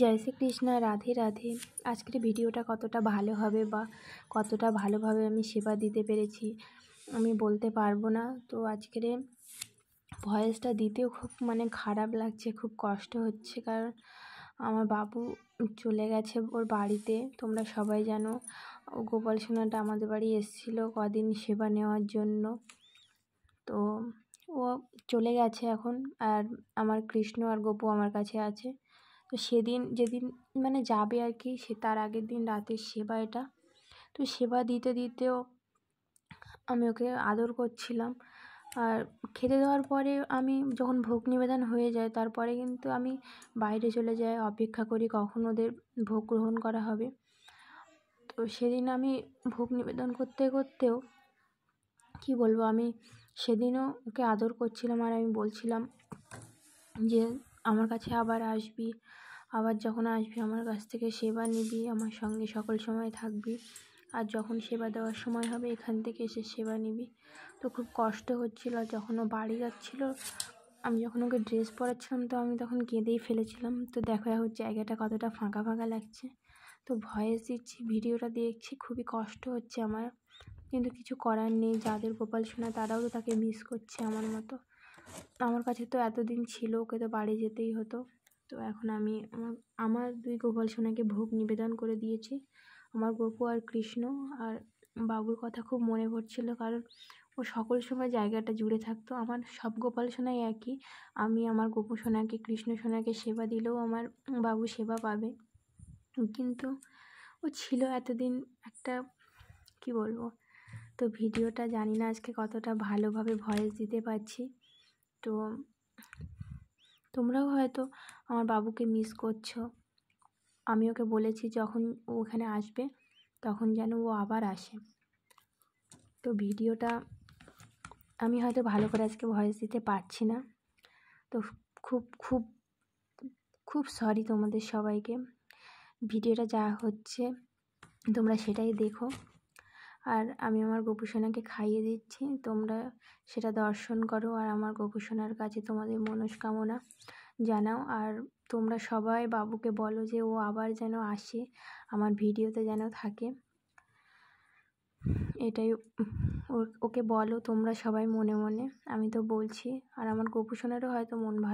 জয় শ্রীকৃষ্ণ, রাধে রাধে। আজকের ভিডিওটা কতটা ভালো হবে বা কতটা ভালোভাবে আমি সেবা দিতে পেরেছি আমি বলতে পারবো না। তো আজকের ভয়েসটা দিতেও খুব খারাপ লাগছে, খুব কষ্ট হচ্ছে, কারণ আমার বাবু চলে গেছে ওর বাড়িতে। তোমরা সবাই জানো ও গোপাল সোনাটা আমাদের বাড়ি এসেছিলো কদিন সেবা নেওয়ার জন্য। তো ও চলে গেছে এখন, আর আমার কৃষ্ণ আর গোপু আমার কাছে আছে। তো সেদিন যেদিন যাবে আর কি, সে তার আগের দিন রাতের সেবা এটা। তো সেবা দিতে দিতেও আমি ওকে আদর করছিলাম, আর খেতে দেওয়ার পরে আমি যখন ভোগ নিবেদন হয়ে যায় তারপরে কিন্তু আমি বাইরে চলে যাই, অপেক্ষা করি কখন ওদের ভোগ গ্রহণ করা হবে। তো সেদিন আমি ভোগ নিবেদন করতে করতেও কি বলবো, আমি সেদিনও ওকে আদর করছিলাম, আর আমি বলছিলাম যে আমার কাছে আবার আসবি, আবার যখন আসবি আমার কাছ থেকে সেবা নিবি, আমার সঙ্গে সকল সময় থাকবি, আর যখন সেবা দেওয়ার সময় হবে এখান থেকে এসে সেবা নিবি। তো খুব কষ্ট হচ্ছিল। যখন ও বাড়ি যাচ্ছিল, আমি যখন ওকে ড্রেস পরাচ্ছিলাম, তো আমি তখন কেঁদেই ফেলেছিলাম। তো দেখো এখন জায়গাটা কতটা ফাঁকা ফাঁকা লাগছে। তো ভয়েস দিচ্ছি, ভিডিওটা দেখছি, খুবই কষ্ট হচ্ছে আমার, কিন্তু কিছু করার নেই। যাদের গোপাল সোনা তারাও তো তাকে মিস করছে আমার মতো। আমার কাছে তো এতদিন ছিল, ওকে তো বাড়ি যেতেই হতো। তো এখন আমি আমার দুই গোপাল সোনাকে ভোগ নিবেদন করে দিয়েছি, আমার গোপু আর কৃষ্ণ। আর বাবুর কথা খুব মনে পড়ছিল, কারণ ও সকল সময় জায়গাটা জুড়ে থাকতো। আমার সব গোপাল সোনাই একই, আমি আমার গোপু সোনাকে কৃষ্ণ সোনাকে সেবা দিলেও আমার বাবু সেবা পাবে, কিন্তু ও ছিল এতদিন একটা, কি বলবো। তো ভিডিওটা জানি না আজকে কতটা ভালোভাবে ভয়েস দিতে পারছি। তো তোমরাও হয়তো আমার বাবুকে মিস করছো। আমি ওকে বলেছি যখন ও ওখানে আসবে তখন যেন ও আবার আসে। তো ভিডিওটা আমি হয়তো ভালো করে আজকে ভয়েস দিতে পারছি না। তো খুব খুব খুব সরি তোমাদের সবাইকে। ভিডিওটা যা হচ্ছে তোমরা সেটাই দেখো, আর আমি আমার গোপু সোনাকে খাইয়ে দিচ্ছি, তোমরা সেটা দর্শন করো, আর আমার গোপু সোনার কাছে তোমাদের মনস্কামনা জানাও। আর তোমরা সবাই বাবুকে বলো যে ও আবার যেন আসে, আমার ভিডিওতে যেন থাকে, এটাই ওকে বলো তোমরা সবাই মনে মনে। আমি তো বলছি, আর আমার গোপু সোনারও হয়তো মন ভালো।